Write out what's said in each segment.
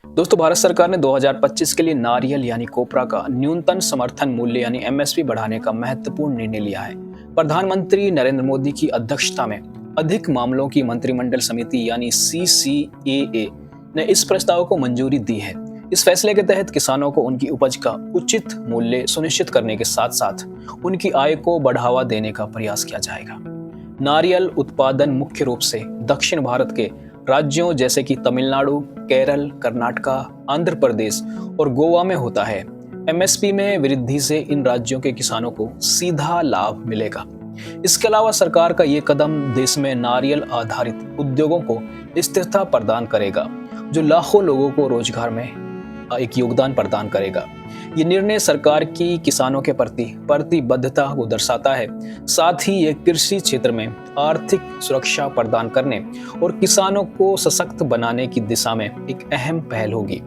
दोस्तों, भारत सरकार ने 2025 के लिए नारियल यानी कोपरा का न्यूनतम समर्थन मूल्य यानी एमएसपी बढ़ाने का महत्वपूर्ण निर्णय लिया है। प्रधानमंत्री नरेंद्र मोदी की अध्यक्षता में अधिक मामलों की मंत्रिमंडल समिति यानी सीसीएए ने इस प्रस्ताव को मंजूरी दी है। इस फैसले के तहत किसानों को उनकी उपज का उचित मूल्य सुनिश्चित करने के साथ साथ उनकी आय को बढ़ावा देने का प्रयास किया जाएगा। नारियल उत्पादन मुख्य रूप से दक्षिण भारत के राज्यों जैसे कि तमिलनाडु, केरल, कर्नाटका, आंध्र प्रदेश और गोवा में होता है। एमएसपी में वृद्धि से इन राज्यों के किसानों को सीधा लाभ मिलेगा। इसके अलावा सरकार का ये कदम देश में नारियल आधारित उद्योगों को स्थिरता प्रदान करेगा, जो लाखों लोगों को रोजगार में एक योगदान प्रदान करेगा। ये निर्णय सरकार की किसानों के प्रति प्रतिबद्धता को दर्शाता है। साथ ही ये कृषि क्षेत्र में आर्थिक सुरक्षा प्रदान करने और किसानों को सशक्त बनाने की दिशा में एक अहम पहल होगी।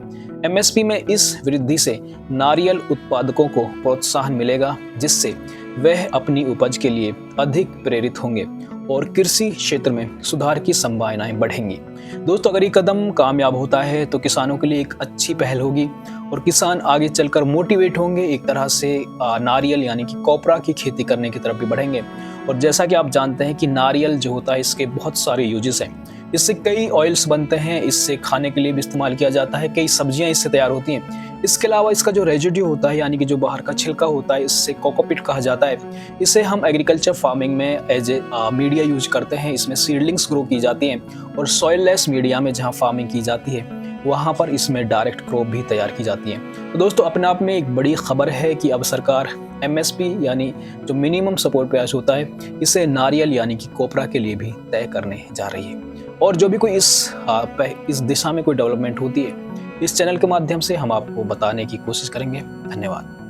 एमएसपी में इस वृद्धि से नारियल उत्पादकों को प्रोत्साहन मिलेगा, जिससे वह अपनी उपज के लिए अधिक प्रेरित होंगे और कृषि क्षेत्र में सुधार की संभावनाएं बढ़ेंगी। दोस्तों, अगर ये कदम कामयाब होता है तो किसानों के लिए एक अच्छी पहल होगी और किसान आगे चलकर मोटिवेट होंगे, एक तरह से नारियल यानी कि कोपरा की खेती करने की तरफ भी बढ़ेंगे। और जैसा कि आप जानते हैं कि नारियल जो होता है, इसके बहुत सारे यूजेस हैं। इससे कई ऑयल्स बनते हैं, इससे खाने के लिए भी इस्तेमाल किया जाता है, कई सब्जियां इससे तैयार होती हैं। इसके अलावा इसका जो रेजिड्यू होता है यानी कि जो बाहर का छिलका होता है, इससे कोकोपीट कहा जाता है। इसे हम एग्रीकल्चर फार्मिंग में एज ए मीडिया यूज करते हैं। इसमें सीडलिंग्स ग्रो की जाती हैं और सॉइललेस मीडिया में जहाँ फार्मिंग की जाती है वहाँ पर इसमें डायरेक्ट क्रॉप भी तैयार की जाती है। तो दोस्तों, अपने आप में एक बड़ी खबर है कि अब सरकार एमएसपी यानी जो मिनिमम सपोर्ट प्राइस होता है, इसे नारियल यानी कि कोपरा के लिए भी तय करने जा रही है। और जो भी कोई इस दिशा में कोई डेवलपमेंट होती है, इस चैनल के माध्यम से हम आपको बताने की कोशिश करेंगे। धन्यवाद।